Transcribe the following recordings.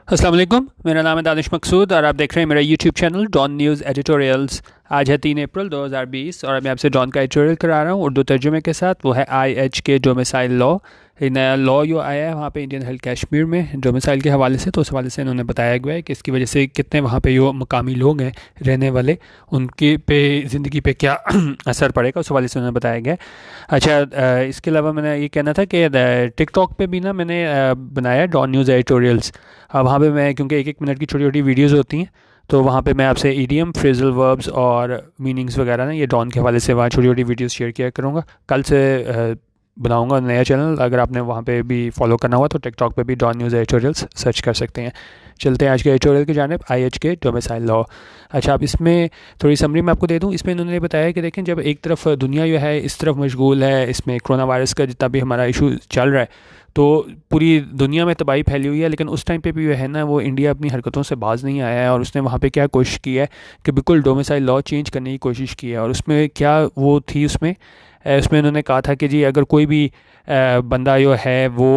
अस्सलाम वालेकुम, मेरा नाम है दानिश मकसूद और आप देख रहे हैं मेरा YouTube channel Dawn news editorials. आज है 3 अप्रैल 2020 और मैं आपसे डॉन का एडिटोरियल करा रहा हूँ उर्दू तर्जुमे के साथ। वो है IHK डोमिसाइल लॉ। एक नया लॉ जो आया है वहाँ पे इंडियन हेल्थ कश्मीर में डोमिसाइल के हवाले से, तो उस हवाले से इन्होंने बताया गया है कि इसकी वजह से कितने वहाँ पे जो मकामी लोग हैं रहने वाले, उनके पे ज़िंदगी पे क्या असर पड़ेगा, उस हवाले से उन्होंने बताया गया है। अच्छा, इसके अलावा मैंने ये कहना था कि टिकटॉक पे भी ना मैंने बनाया डॉन न्यूज़ एडिटोरियल्स। वहाँ पे मैं, क्योंकि 1-1 मिनट की छोटी छोटी वीडियोज़ होती हैं, तो वहाँ पे मैं आपसे ईडियम, फ्रेजल वर्ब्स और मीनिंग्स वगैरह ना ये डॉन के हवाले से वहाँ छोटी छोटी वीडियोस शेयर किया करूँगा। कल से बनाऊँगा नया चैनल। अगर आपने वहाँ पे भी फॉलो करना हुआ तो टिकटॉक पे भी डॉन न्यूज़ एडिटोरियल्स सर्च कर सकते हैं। चलते हैं आज के एडिटोरियल की जानिब, IHK डोमिसाइल लॉ। अच्छा, अब इसमें थोड़ी समरी मैं आपको दे दूँ। इसमें इन्होंने बताया कि देखें, जब एक तरफ दुनिया जो है इस तरफ मशगूल है, इसमें कोरोना वायरस का जितना भी हमारा इशू चल रहा है, तो पूरी दुनिया में तबाही फैली हुई है, लेकिन उस टाइम पे भी जो है ना वो इंडिया अपनी हरकतों से बाज नहीं आया है। और उसने वहाँ पे क्या कोशिश की है कि बिल्कुल डोमिसाइल लॉ चेंज करने की कोशिश की है। और उसमें क्या वो थी, उसमें उन्होंने कहा था कि जी अगर कोई भी बंदा जो है वो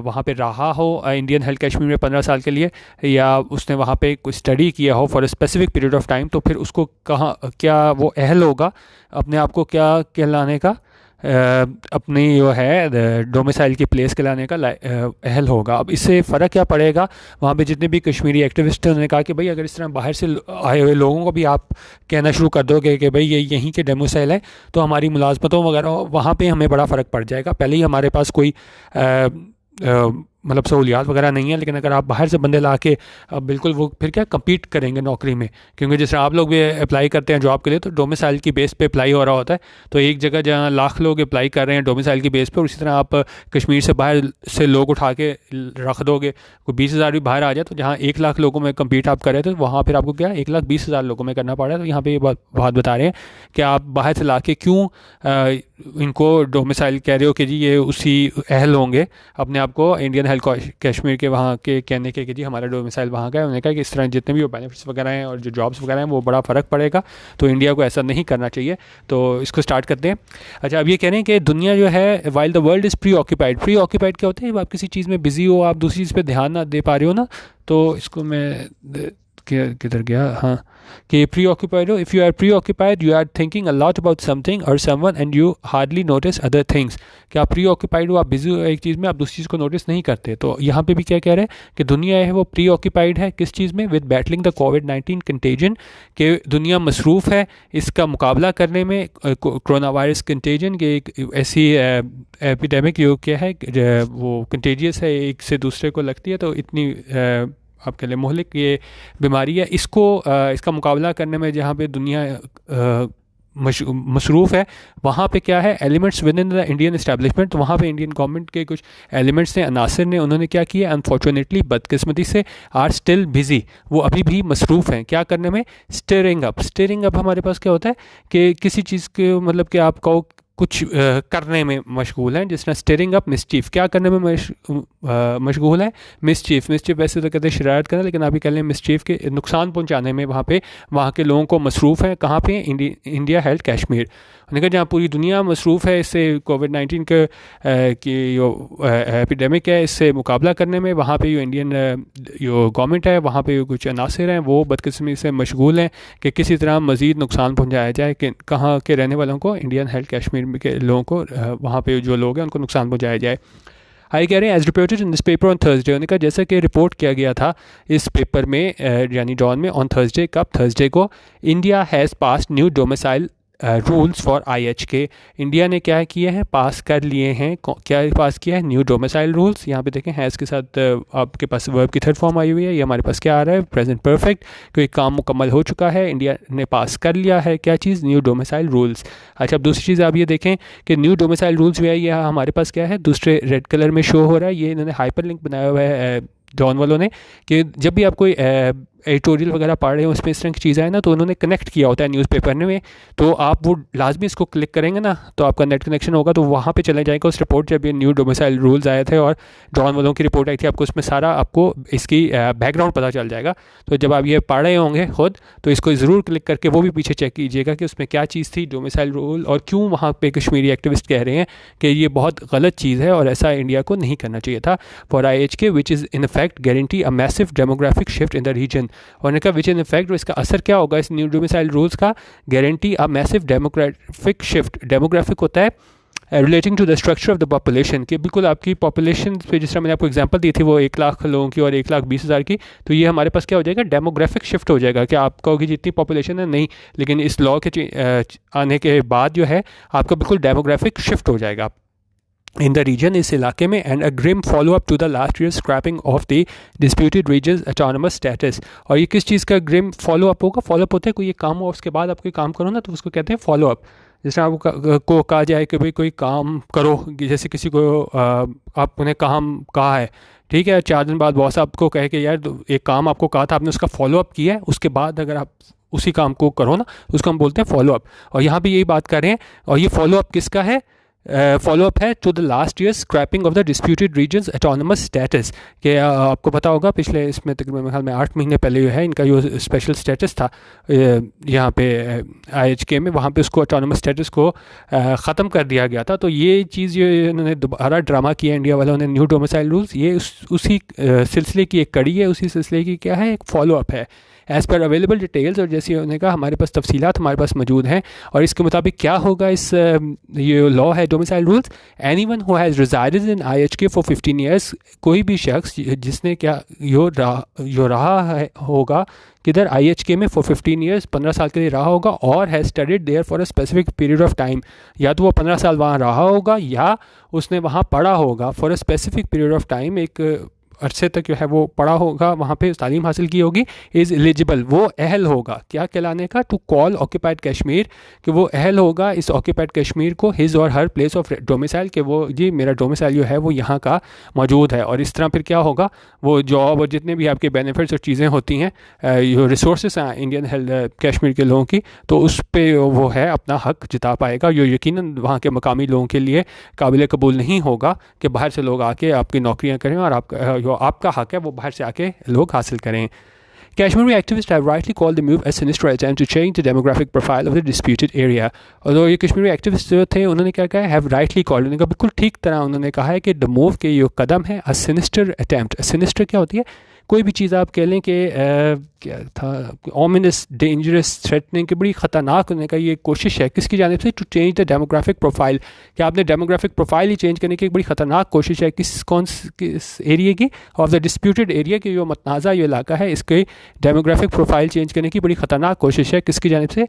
वहाँ पे रहा हो इंडियन हेल्थ कश्मीर में 15 साल के लिए, या उसने वहाँ पे कुछ स्टडी किया हो for a specific period of time, तो फिर उसको कहाँ क्या वो अहल होगा अपने आप को क्या कहलाने का, अपनी जो है डोमिसाइल की प्लेस के लाने का अहल होगा। अब इससे फ़र्क क्या पड़ेगा, वहाँ पे जितने भी कश्मीरी एक्टिविस्ट हैं उन्होंने कहा कि भाई अगर इस तरह बाहर से आए हुए लोगों को भी आप कहना शुरू कर दोगे कि भाई ये यहीं के डोमिसाइल है, तो हमारी मुलाजमतों वगैरह वहाँ पे हमें बड़ा फ़र्क पड़ जाएगा। पहले ही हमारे पास कोई मतलब सहूलियात वगैरह नहीं है, लेकिन अगर आप बाहर से बंदे ला के अब बिल्कुल वो फिर क्या कम्पीट करेंगे नौकरी में। क्योंकि जैसे आप लोग भी अप्लाई करते हैं जॉब के लिए, तो डोमिसाइल की बेस पे अप्लाई हो रहा होता है। तो एक जगह जहाँ लाख लोग अप्लाई कर रहे हैं डोमिसाइल की बेस पे, और उसी तरह आप कश्मीर से बाहर से लोग उठा के रख दोगे, कोई 20,000 भी बाहर आ जाए, तो जहाँ 1 लाख लोगों में कम्पीट आप कर रहे थे, तो वहाँ फिर आपको क्या 1,20,000 लोगों में करना पड़ रहा है। तो यहाँ पे ये बात बता रहे हैं कि आप बाहर से ला के क्यों इनको डोमिसाइल कह रहे हो कि जी ये उसी अहल होंगे अपने आप को इंडियन हेल्थ कश्मीर के वहाँ के कहने के कि जी हमारा डोमिसाइल वहाँ का है। उन्होंने कहा कि इस तरह जितने भी वो बेनिफिट्स वगैरह हैं और जो जॉब्स वगैरह हैं वो बड़ा फ़र्क पड़ेगा, तो इंडिया को ऐसा नहीं करना चाहिए। तो इसको स्टार्ट करते हैं। अच्छा, अब ये कह रहे हैं कि दुनिया जो है while the world is pre occupied. Pre occupied क्या होता है, आप किसी चीज़ में बिजी हो, आप दूसरी चीज़ पर ध्यान ना दे पा रहे हो ना, तो इसको मैं किधर गया, हाँ, कि प्री ऑक्यूपाइड हो, if you are preoccupied you are thinking a lot about something और someone and you hardly notice other things. कि आप प्री ऑक्यूपाइड हो, आप बिजी हो एक चीज़ में, आप दूसरी चीज़ को नोटिस नहीं करते। तो यहाँ पे भी क्या कह रहे हैं कि दुनिया है वो प्री ऑक्यूपाइड है किस चीज़ में, विद बैटलिंग द कोविड-19 कंटेजन। कि दुनिया मसरूफ़ है इसका मुकाबला करने में कोरोना वायरस कंटेजन के एक ऐसी एपिडेमिक जो क्या है वो कंटेजियस है, एक से दूसरे को लगती है, तो इतनी आपके लिए मोहलिक ये बीमारी है। इसका मुकाबला करने में जहाँ पे दुनिया मसरूफ़ है, वहाँ पे क्या है elements with in the Indian establishment. तो वहाँ पे इंडियन गवर्नमेंट के कुछ एलिमेंट्स ने, अनासर ने, उन्होंने क्या किया, अनफॉर्चुनेटली बदकिस्मती से आर स्टिल बिजी, वो अभी भी मसरूफ़ हैं क्या करने में, स्टीयरिंग अप। स्टीयरिंग अप हमारे पास क्या होता है कि किसी चीज़ के मतलब कि आप कहो कुछ करने में मशगूल हैं, जिस तरह स्टीयरिंग अप मिसचीफ, क्या करने में मशगूल है, मिसचीफ। मिसचीफ वैसे तो कहते हैं शरारत करना, लेकिन अभी कह लें मिसचीफ के नुकसान पहुंचाने में वहाँ के लोगों को मसरूफ़ हैं। कहाँ पे, इंडिया हेल्थ कश्मीर। उन्होंने कहा जहाँ पूरी दुनिया मसरूफ़ है इससे कोविड-19 के की जो एपिडेमिक है इससे मुकाबला करने में, वहाँ पे जो इंडियन जो गवर्नमेंट है वहाँ पे कुछ अनासर हैं वो बदकिस्मती से मशगूल हैं कि किसी तरह मज़ीद नुकसान पहुँचाया जाए कि कहाँ के रहने वालों को, इंडियन हेल्थ कश्मीर के लोगों को, वहाँ पे जो लोग हैं उनको नुकसान पहुँचाया जाए। हाई कह रहे हैं as reported in this paper on Thursday. उन्होंने कहा जैसा कि रिपोर्ट किया गया था इस पेपर में यानी डॉन में ऑन थर्सडे, कब, थर्सडे को, India has pass new domicile rules for IHK। India ने क्या किया है, पास कर लिए हैं, क्या पास किया है, न्यू डोमिसाइल रूल्स। यहाँ पे देखें हैज़ के साथ आपके पास वर्ब की थर्ड फॉर्म आई हुई है, ये हमारे पास क्या आ रहा है, प्रेजेंट परफेक्ट, कोई काम मुकम्मल हो चुका है, इंडिया ने पास कर लिया है क्या चीज़, न्यू डोमिसाइल रूल्स। अच्छा, अब दूसरी चीज़ आप ये देखें कि न्यू डोमिसाइल रूल्स जो है ये हमारे पास क्या है, दूसरे रेड कलर में शो हो रहा है। ये इन्होंने हाइपर लिंक बनाया हुआ है डॉन वालों ने, कि जब भी आप कोई एडिटोरियल वगैरह पढ़ रहे हो उसमें इस तरह की चीज़ें आए ना, तो उन्होंने कनेक्ट किया होता है न्यूज़पेपर में, तो आप वो लाजमी इसको क्लिक करेंगे ना तो आपका नेट कनेक्शन होगा, तो वहाँ पे चले जाएगा उस रिपोर्ट, जब ये न्यू डोमिसाइल रूल्स आए थे और जॉन वालों की रिपोर्ट आई थी, आपको उसमें सारा आपको इसकी बैकग्राउंड पता चल जाएगा। तो जब आप ये पढ़ रहे होंगे खुद तो इसको ज़रूर क्लिक करके वो भी पीछे चेक कीजिएगा कि उसमें क्या चीज़ थी डोमिसाइल रूल, और क्यों वहाँ पे कश्मीरी एक्टिविस्ट कह रहे हैं कि ये बहुत गलत चीज़ है और ऐसा इंडिया को नहीं करना चाहिए था। For IHK which is in effect guarantee a massive demographic shift in the region, और उन्होंने कहा विच इन इफेक्ट, इसका असर क्या होगा इस न्यू डोमिसाइल रूल्स का, guarantee a massive demographic shift, demographic होता है relating to the structure of the population, कि बिल्कुल आपकी पॉपुलेशन पे, जिस तरह मैंने आपको एग्जांपल दी थी वो 1 लाख लोगों की और 1,20,000 की, तो ये हमारे पास क्या हो जाएगा, डेमोग्राफिक शिफ्ट हो जाएगा कि आप कहोगे जितनी पॉपुलेशन है नहीं, लेकिन इस लॉ के आने के बाद जो है आपका बिल्कुल डेमोग्राफिक शिफ्ट हो जाएगा इन द रीजन, इस इलाके में, and a grim follow up to the last year scrapping of the disputed region autonomous status. और ये किस चीज़ का ग्रिम फॉलो अप होगा, फॉलो अप होता है कोई ये काम हो उसके बाद आप कोई काम करो ना तो उसको कहते हैं फॉलो अप। जिस तरह आपको कहा जाए कि भाई कोई काम करो, जैसे किसी को आपने काम कहा है, ठीक है, 4 दिन बाद बॉस आपको कहे कि यार एक काम आपको कहा था, आपने उसका फॉलो अप किया है, उसके बाद अगर आप उसी काम को करो ना उसको हम बोलते हैं फॉलो अप। और यहाँ भी यही बात कर रहे हैं, और ये फॉलो अप किसका है, फॉलोअप है to the last year scrapping of the disputed regions autonomous status, कि आपको पता होगा पिछले इसमें तकरीबन मेरे ख्याल में 8 महीने पहले जो है इनका जो स्पेशल स्टेटस था यहाँ पे IHK में, वहाँ पे उसको ऑटोनमस स्टेटस को ख़त्म कर दिया गया था। तो ये चीज़ जो इन्होंने दोबारा ड्रामा किया इंडिया वालों ने, न्यू डोमिसाइल रूल्स, ये उसी सिलसिले की एक कड़ी है, उसी सिलसिले की क्या है, एक फॉलोअप है एज़ पर अवेलेबल डिटेल्स। और जैसे उन्होंने कहा हमारे पास तफसीलात हमारे पास मौजूद हैं, और इसके मुताबिक क्या होगा, इस ये लॉ है domicile rules, anyone who has resided in IHK for 15 years, कोई भी शख्स जिसने क्या यो रहा है होगा किधर IHK में फॉर 15 ईयर्स, 15 साल के लिए रहा होगा, और has studied there for a specific period of time, या तो वो 15 साल वहाँ रहा होगा या उसने वहाँ पढ़ा होगा for a specific period of time, एक अरसे तक जो है वो पढ़ा होगा, वहाँ पे तालीम हासिल की होगी, इज़ एलिजिबल, वो अहल होगा क्या कहलाने का, टू कॉल ऑक्यूपाइड कश्मीर, कि वो अहल होगा इस ऑक्यूपाइड कश्मीर को हिज और हर प्लेस ऑफ डोमिसाइल, कि वो जी मेरा डोमिसाइल जो है वो यहाँ का मौजूद है। और इस तरह फिर क्या होगा, वो जॉब और जितने भी आपके बेनिफिट्स और चीज़ें होती हैं, जो रिसोर्स हैं इंडियन हेल्थ कश्मीर के लोगों की, तो उस पर वो है अपना हक जिता पाएगा, जो यकीनन वहाँ के मकामी लोगों के लिए काबिल कबूल नहीं होगा कि बाहर से लोग आके आपकी नौकरियाँ करें और जो आपका हक है वो बाहर से आके लोग हासिल करें। Kashmiri activists have rightly called the move a sinister attempt to change the demographic profile of the disputed area. और ये कश्मीरी एक्टिविस्ट जो थे उन्होंने क्या कहा है, हैव राइटली कॉल्ड, उन्होंने कहा बिल्कुल ठीक तरह उन्होंने कहा है कि द मूव के ये कदम है अ सिनिस्टर अटैम्प्ट। सिनिस्टर क्या होती है, कोई भी चीज़ आप कह लें कि क्या था, ओमिनस, डेंजरस, थ्रेटनिंग, की बड़ी ख़तरनाक, उन्होंने कहा ये कोशिश है किसकी जानिब से, to change the demographic profile, कि आपने डेमोग्राफिक प्रोफाइल ही चेंज करने की एक बड़ी ख़तरनाक कोशिश है, किस एरिया की, ऑफ द डिस्प्यूटेड एरिया की, जो मतनाज़ा ये इलाका है इसके डेमोग्राफिक प्रोफाइल चेंज करने की बड़ी ख़तरनाक कोशिश है, किसकी जानिब से,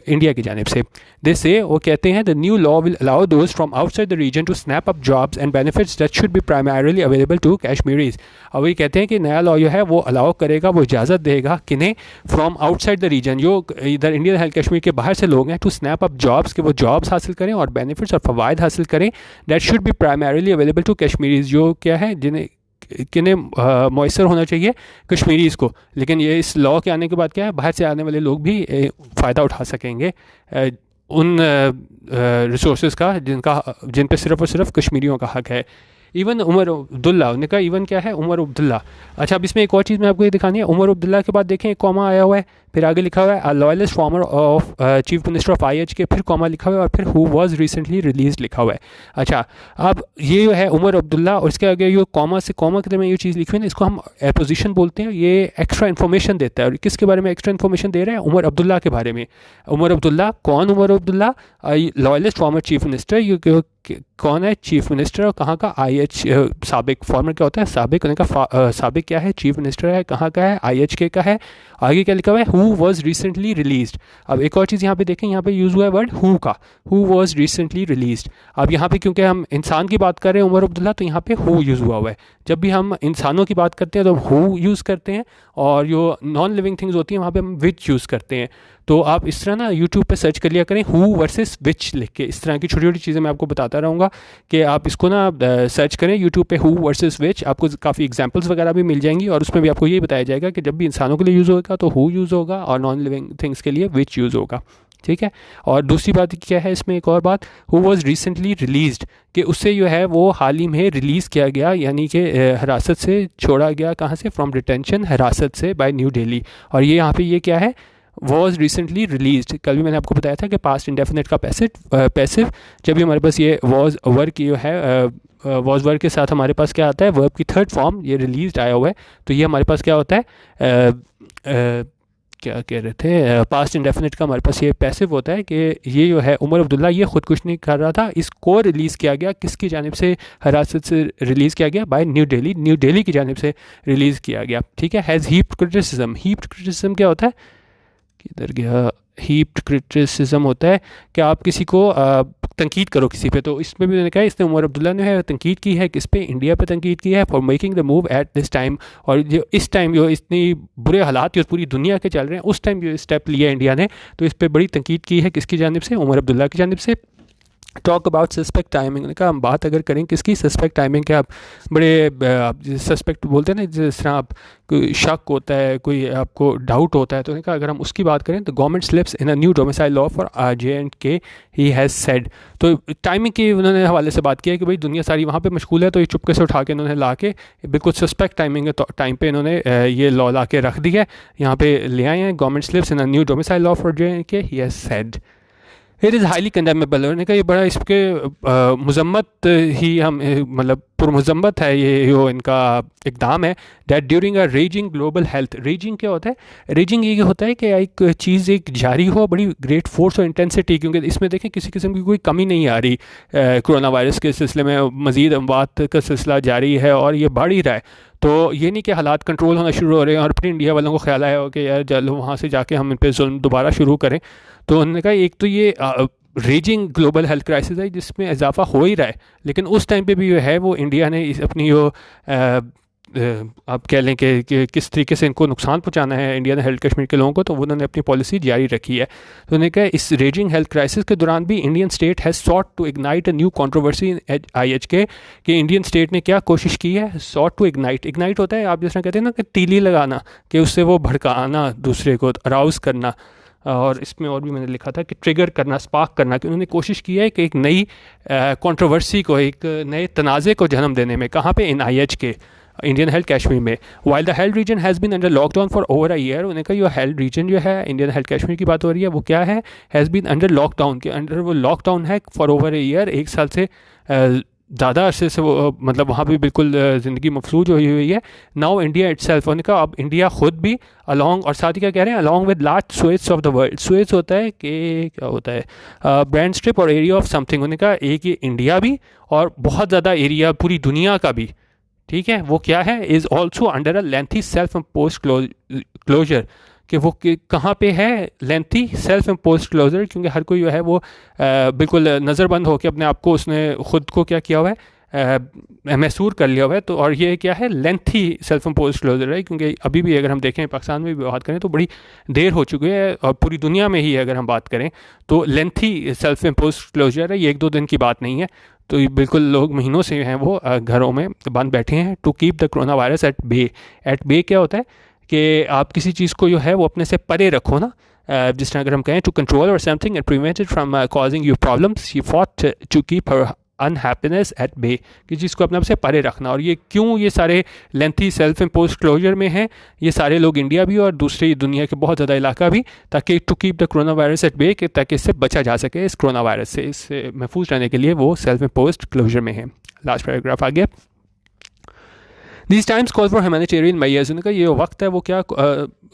इंडिया की जानिब से। दे से वो कहते हैं the new law will allow those from outside the region to snap up jobs and benefits that should be primarily available to Kashmiris. और वही कहते हैं कि नया लॉ जो है वो अलाउ करेगा, वो इजाज़त देगा किन्हें, फ्रॉम आउटसाइड द रीजन, जो इधर इंडियन हेल्थ कश्मीर के बाहर से लोग हैं, टू स्नैप अप जॉब्स, कि वो जॉब्स हासिल करें और बेनिफिट्स और फ़वाइद हासिल करें, that should be primarily available to Kashmiris, जो क्या है जिन्हें किन्हें मैसर होना चाहिए कश्मीरीज़ को। लेकिन ये इस लॉ के आने के बाद क्या है, बाहर से आने वाले लोग भी फ़ायदा उठा सकेंगे उन रिसोर्स का जिन पे सिर्फ़ और सिर्फ कश्मीरियों का हक है। इवन उमर अब्दुल्ला, उन्होंने कहा इवन क्या है, उमर अब्दुल्ला। अच्छा, अब इसमें एक और चीज़ मैं आपको ये दिखानी है, उमर अब्दुल्ला के बाद देखें एक कॉमा आया हुआ है, फिर आगे लिखा हुआ है loyalist farmer of chief minister of IHK, फिर कॉमा लिखा हुआ है, और फिर हु वाज रिसेंटली रिलीज लिखा हुआ है। अच्छा, अब ये जो है उमर अब्दुल्ला, और इसके आगे ये कॉमा से कॉमा के में ये चीज़ लिखी हुई है, इसको हम एपोजिशन बोलते हैं। ये एक्स्ट्रा इन्फॉर्मेशन देता है, और किसके बारे में एक्स्ट्रा इन्फॉर्मेशन दे रहा है, उमर अब्दुल्ला के बारे में। उमर अब्दुल्ला कौन, Omar Abdullah loyalist former chief minister, ये कौन है, चीफ मिनिस्टर, और कहाँ का, IH साबिक, फॉर्मर क्या होता है, साबिक, उन्होंने कहा साबिक क्या है, चीफ मिनिस्टर है, कहाँ का है, IHK का है। आगे क्या लिखा हुआ है, who who was recently released. अब एक और चीज़ यहाँ पे देखें, यहाँ पे यूज़ हुआ है वर्ड हु का, हु वॉज रिसेंटली रिलीज्ड। अब यहाँ पे क्योंकि हम इंसान की बात कर रहे हैं उमर अब्दुल्ला, तो यहाँ पे हु यूज़ हुआ है। जब भी हम इंसानों की बात करते हैं तो हु यूज़ करते हैं, और जो नॉन लिविंग थिंग्स होती हैं वहाँ पे हम विच यूज़ करते हैं। तो आप इस तरह ना यूट्यूब पे सर्च कर लिया करें हु वर्सेस विच लिख के। इस तरह की छोटी छोटी चीज़ें मैं आपको बताता रहूँगा कि आप इसको ना सर्च करें यूट्यूब पे हु वर्सेस विच, आपको काफ़ी एग्जांपल्स वगैरह भी मिल जाएंगी, और उसमें भी आपको ये बताया जाएगा कि जब भी इंसानों के लिए यूज़ होगा तो हु यूज़ होगा, और नॉन लिविंग थिंग्स के लिए विच यूज़ होगा। ठीक है। और दूसरी बात क्या है इसमें, एक और बात, हु वॉज रिसेंटली रिलीज्ड, कि उससे जो है वो हाल ही में रिलीज़ किया गया, यानी कि हिरासत से छोड़ा गया। कहाँ से? फ्रॉम डिटेंशन, हिरासत से, बाय न्यू दिल्ली। और ये यहाँ पे ये क्या है? Was recently released. कल भी मैंने आपको बताया था कि पास्ट इंडेफिनिट का पैसिव जब भी हमारे पास ये वॉज वर्क जो है, वॉज वर्क के साथ हमारे पास क्या आता है? वर्ब की थर्ड फॉर्म, ये रिलीज्ड आया हुआ है, तो ये हमारे पास क्या होता है? क्या कह रहे थे? पास्ट इंडेफिनिट का हमारे पास ये पैसिव होता है कि ये जो है उमर अब्दुल्ला ये खुद कुछ नहीं कर रहा था, इसको रिलीज़ किया गया। किसकी जानिब से? हिरासत से रिलीज़ किया गया, बाय न्यू दिल्ली, न्यू दिल्ली की जानिब से रिलीज़ किया गया। ठीक है। Has heaped criticism. Heaped criticism क्या होता है? किधर गया? हीप्ड क्रिटिसिज्म होता है कि आप किसी को तनकीद करो किसी पे। तो इसमें भी मैंने कहा इसने उमर अब्दुल्ला ने है तनकीद की है, किस पे? इंडिया पे तनकीद की है, for making the move at this time. और जो इस टाइम जो इतनी बुरे हालात जो पूरी दुनिया के चल रहे हैं, उस टाइम जो स्टेप लिया इंडिया ने, तो इस पर बड़ी तनकीद की है। किसकी जानिब से? उमर अब्दुल्ला की जानिब से। टॉक अबाउट सस्पेक्ट टाइमिंग का हम बात अगर करें, किसकी? सस्पेक्ट टाइमिंग के। आप बड़े सस्पेक्ट बोलते हैं ना, जिस तरह आप कोई शक होता है, कोई आपको डाउट होता है, तो उन्होंने कहा अगर हम उसकी बात करें तो government slips in a new domicile law for JNK he has said. तो टाइमिंग की उन्होंने हवाले से बात किया कि भाई दुनिया सारी वहाँ पे मशगूल है, तो ये चुपके से उठा के इन्होंने ला के बिल्कुल सस्पेक्ट टाइमिंग के टाइम पे इन्होंने ये लॉ ला के रख दिया है, यहाँ पे ले आए हैं। Government slips in a new domicile law for JNK he has said it is highly condemnable. उन्होंने कहा ये बड़ा इसके मजम्मत ही हम मतलब पुरमजम्मत है ये जो इनका इकदाम है। That during a raising global health. Raising क्या होता है? रेजिंग ये होता है कि एक चीज़ एक जारी हो बड़ी ग्रेट फोर्स और इंटेंसिटी, क्योंकि इसमें देखें किसी किस्म की कोई कमी नहीं आ रही। कोरोना वायरस के सिलसिले में मज़ीद अमवात का सिलसिला जारी है और ये बढ़ ही रहा है। तो ये नहीं कि हालात कंट्रोल होना शुरू हो रहे हैं और फिर इंडिया वालों को ख्याल आया हो कि यार चलो वहाँ से जाके हम इन पर जुल्म दोबारा शुरू करें। तो उन्होंने कहा एक तो ये रेजिंग ग्लोबल हेल्थ क्राइसिस है जिसमें इजाफा हो ही रहा है, लेकिन उस टाइम पे भी जो है वो इंडिया ने अपनी जो आप कह लें कि किस तरीके से इनको नुकसान पहुंचाना है इंडिया ने हेल्थ कश्मीर के लोगों को, तो उन्होंने अपनी पॉलिसी जारी रखी है। तो उन्होंने कहा इस रेजिंग हेल्थ क्राइसिस के दौरान भी Indian state has sought to ignite a new controversy in IHK, कि इंडियन स्टेट ने क्या कोशिश की है? Short to ignite. इग्नाइट होता है आप जिस तरह कहते हैं ना कि तीली लगाना, कि उससे वो भड़काना, दूसरे को अराउज़ करना, और इसमें और भी मैंने लिखा था कि ट्रिगर करना, स्पार्क करना, कि उन्होंने कोशिश की है कि एक नई कंट्रोवर्सी को, एक नए तनाज़े को जन्म देने में। कहाँ पे? In IHK, Indian health Kashmir में। While the health region has been under lockdown for over a year. उन्होंने कहा ये हेल्थ रीजन जो है, इंडियन हेल्थ कश्मीर की बात हो रही है, वो क्या है? हैज़ बीन अंडर लॉकडाउन, के अंडर वो लॉकडाउन है फॉर ओवर अ ईयर, एक साल से ज़्यादा अरसे से वो मतलब वहाँ भी बिल्कुल ज़िंदगी मफलूज हुई हुई है। नाउ इंडिया इटसेल्फ, उन्होंने कहा अब इंडिया ख़ुद भी अलॉन्ग, और साथ ही क्या कह रहे हैं? Along with large swathes of the world. Swathes होता है कि क्या होता है? ब्रांड स्ट्रिप और एरिया ऑफ समथिंग। उन्होंने कहा एक ये इंडिया भी और बहुत ज़्यादा एरिया पूरी दुनिया का भी, ठीक है, वो क्या है? Is also under a lengthy self impose closure, कि वो कहाँ पे है? लेंथी सेल्फ इम्पोज क्लोजर, क्योंकि हर कोई जो है वो बिल्कुल नज़रबंद होकर अपने आप को, उसने ख़ुद को क्या किया हुआ है? महसूर कर लिया हुआ है। तो और ये क्या है? लेंथी सेल्फ इम्पोज क्लोजर है, क्योंकि अभी भी अगर हम देखें पाकिस्तान में भी बात करें तो बड़ी देर हो चुकी है, और पूरी दुनिया में ही अगर हम बात करें तो लेंथी सेल्फ इम्पोज क्लोजर है, ये एक दो दिन की बात नहीं है। तो ये बिल्कुल लोग महीनों से हैं वो घरों में बंद बैठे हैं। To keep the corona virus at bay. At bay क्या होता है? कि आप किसी चीज़ को जो है वो अपने से परे रखो ना, जिस तरह अगर हम कहें टू कंट्रोल और something and prevent it from causing you problems, she fought to keep her unhappiness at bay, कि जिसको अपने आप से परे रखना। और ये क्यों ये सारे लेंथी सेल्फ इम्पोज क्लोजर में हैं ये सारे लोग, इंडिया भी और दूसरी दुनिया के बहुत ज़्यादा इलाका भी, ताकि to keep the corona virus at bay, कि ताकि इससे बचा जा सके, इस कोरोना वायरस से, इससे महफूज रहने के लिए वो सेल्फ इम्पोज क्लोजर में है। लास्ट पैराग्राफ आ गया। These times call for humanitarian measures। उनका ये वक्त है वो क्या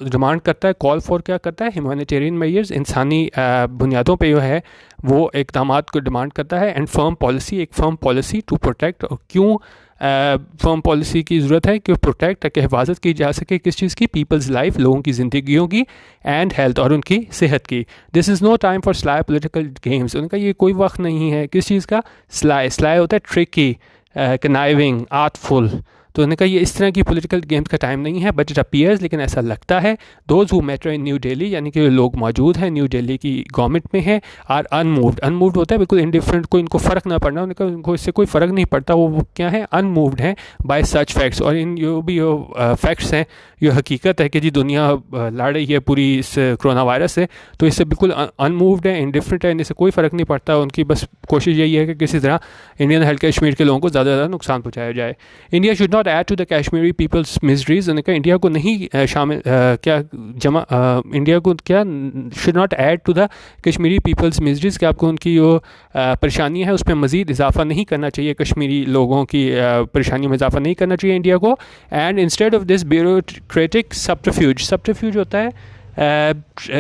डिमांड करता है? कॉल फॉर क्या करता है? ह्यूमैनिटेरियन मेजर्स, इंसानी बुनियादों पे जो है वो इक़दामात को डिमांड करता है। एंड फर्म पॉलिसी, एक फर्म पॉलिसी टू प्रोटेक्ट। और क्यों फर्म पॉलिसी की ज़रूरत है कि प्रोटेक्ट ताकि हिफाजत की जा सके किस चीज़ की, पीपल्स लाइफ, लोगों की ज़िंदगियों की, एंड हेल्थ और उनकी सेहत की। This is no time for sly political games, उनका ये कोई वक्त नहीं है किस चीज़ का, स्लाई। स्लाई होता है ट्रिकी, कनाइविंग, आर्टफुल। तो उन्होंने कहा ये इस तरह की पॉलिटिकल गेम्स का टाइम नहीं है, बट इट अपीयर्स, लेकिन ऐसा लगता है, those who matter in new Delhi, यानी कि लोग मौजूद हैं न्यू दिल्ली की गवर्नमेंट में हैं, आर अनमूव्ड। अनमूव्ड होता है बिल्कुल इंडिफरेंट, को इनको फ़र्क ना पड़ना, उनको इससे कोई फ़र्क नहीं पड़ता, वो क्या है, अनमूव्ड हैं बाय सच फैक्ट्स। और इन जो भी फैक्ट्स हैं, ये हकीकत है कि जी दुनिया लड़ रही है पूरी इस कोरोना वायरस से, तो इससे बिल्कुल अनमूव्ड है, इंडिफरेंट है, इनसे कोई फ़र्क नहीं पड़ता। उनकी बस कोशिश यही है कि किसी तरह इंडियन हेल्थ कश्मीर के लोगों को ज़्यादा से ज़्यादा नुकसान पहुँचाया जाए। India should not add to the Kashmiri peoples miseries, उन्होंने कहा इंडिया को नहीं शामिल इंडिया को क्या should not add to the Kashmiri peoples miseries, कि आपको उनकी जो परेशानियाँ हैं उसमें मज़ीद इजाफा नहीं करना चाहिए, कश्मीरी लोगों की परेशानियों में इजाफा नहीं करना चाहिए इंडिया को। And instead of this bureaucratic subterfuge, subterfuge होता है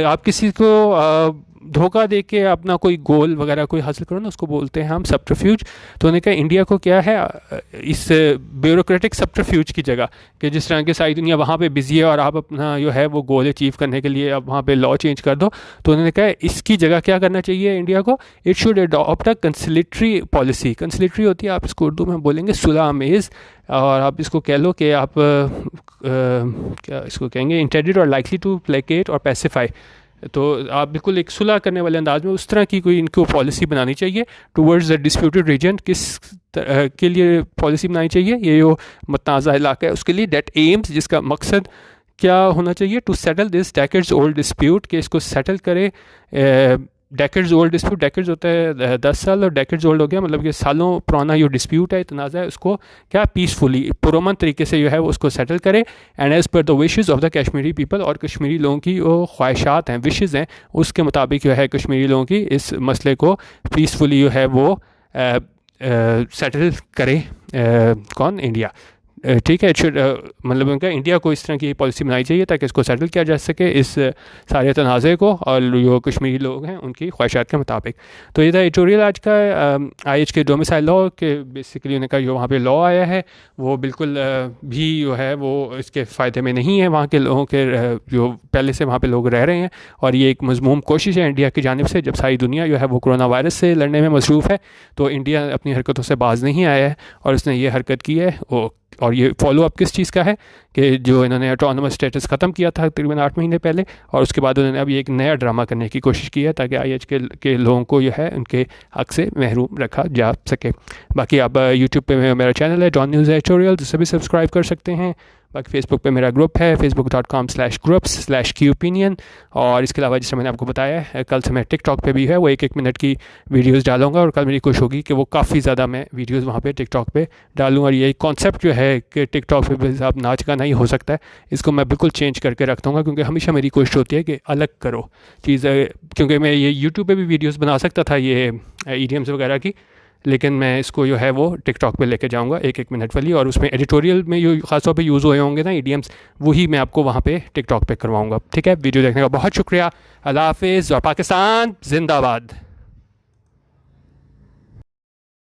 आप किसी को धोखा दे के अपना कोई गोल वगैरह कोई हासिल करो ना, उसको बोलते हैं हम सब्टरफ्यूज। तो उन्होंने कहा इंडिया को क्या है, इस ब्यूरोक्रेटिक सब्टरफ्यूज की जगह, कि जिस तरह की सारी दुनिया वहाँ पे बिजी है और आप अपना जो है वो गोल अचीव करने के लिए अब वहाँ पे लॉ चेंज कर दो, तो उन्होंने कहा इसकी जगह क्या करना चाहिए इंडिया को, it should adopt a conciliatory policy. Conciliatory होती है, आप इसको उर्दू में बोलेंगे सुलह आमेज़, और आप इसको कह लो कि आप क्या इसको कहेंगे, इंटेंडेड और लाइकली टू प्लेकेट और पैसिफाई। तो आप बिल्कुल एक सुलह करने वाले अंदाज में उस तरह की कोई इनको पॉलिसी बनानी चाहिए टूवर्ड्स द डिस्प्यूटेड रीजन। किस के लिए पॉलिसी बनानी चाहिए, ये जो मतनाज़ा इलाका है उसके लिए, डेट एम्स, जिसका मकसद क्या होना चाहिए, to settle this decades old dispute, कि इसको सेटल करे। डेकेड्स ओल्ड डिस्प्यूट, डेकेड्स होता है 10 साल और डेकेड्स ओल्ड हो गया मतलब कि सालों पुराना जो डिस्प्यूट है, तनाज़ा है, उसको क्या पीसफुली पुरअमन तरीके से जो है वो उसको सेटल करे, and as per the wishes of the Kashmiri people, और कश्मीरी लोगों की जो ख्वाहिशात हैं, विशेज़ हैं, उसके मुताबिक जो है कश्मीरी लोगों की इस मसले को पीसफुली जो है वो सेटल करे। कौन, इंडिया। ठीक है, मतलब उनका इंडिया को इस तरह की पॉलिसी बनाई चाहिए ताकि इसको सेटल किया जा सके, इस सारे तनाज़े को, और जो कश्मीरी लोग हैं उनकी ख्वाहिशात के मुताबिक। तो ये था एडिटोरियल आज का IH के डोमिसाइल लॉ के, बेसिकली उन्होंने कहा जो वहाँ पे लॉ आया है वो बिल्कुल भी जो है वो इसके फ़ायदे में नहीं है वहाँ के लोगों के, जो पहले से वहाँ पे लोग रह रहे हैं। और ये एक मज़मूम कोशिश है इंडिया की जानिब से, जब सारी दुनिया जो है वो कोरोना वायरस से लड़ने में मसरूफ़ है, तो इंडिया अपनी हरकतों से बाज नहीं आया है और उसने ये हरकत की है। और ये फॉलो अप किस चीज़ का है कि जो इन्होंने ऑटोनोमस स्टेटस ख़त्म किया था तकरीबन 8 महीने पहले, और उसके बाद उन्होंने अब ये एक नया ड्रामा करने की कोशिश की है ताकि IH के लोगों को जो है उनके हक़ से महरूम रखा जा सके। बाकी आप यूट्यूब पे मेरा चैनल है डॉन न्यूज़ एडिटोरियल, जिसे भी सब्सक्राइब कर सकते हैं। बाकी फेसबुक पे मेरा ग्रुप है facebook.com/groups/qoopinion। और इसके अलावा जैसे मैंने आपको बताया है, कल से मैं टिकटॉक पे भी है वो 1-1 मिनट की वीडियोस डालूंगा, और कल मेरी कोशिश होगी कि वो काफ़ी ज़्यादा मैं वीडियोस वहाँ पे टिकटॉक पे डालूँ। और ये कॉन्सेप्ट जो है कि टिकटॉक पे भी आप नाच गाना ही हो सकता है, इसको मैं बिल्कुल चेंज करके रख दूँगा, क्योंकि हमेशा मेरी कोशिश होती है कि अलग करो चीज़, क्योंकि मैं ये यूट्यूब पर भी वीडियोज़ बना सकता था ये EDMs वगैरह की, लेकिन मैं इसको जो है वो टिकटॉक पे लेके जाऊंगा 1-1 मिनट वाली, और उसमें एडिटोरियल में जो खासतौर पे यूज़ हुए होंगे ना EDMs, वही मैं आपको वहाँ पे टिकटॉक पे करवाऊंगा। ठीक है, वीडियो देखने का बहुत शुक्रिया, अल्लाह हाफिज़ और पाकिस्तान जिंदाबाद।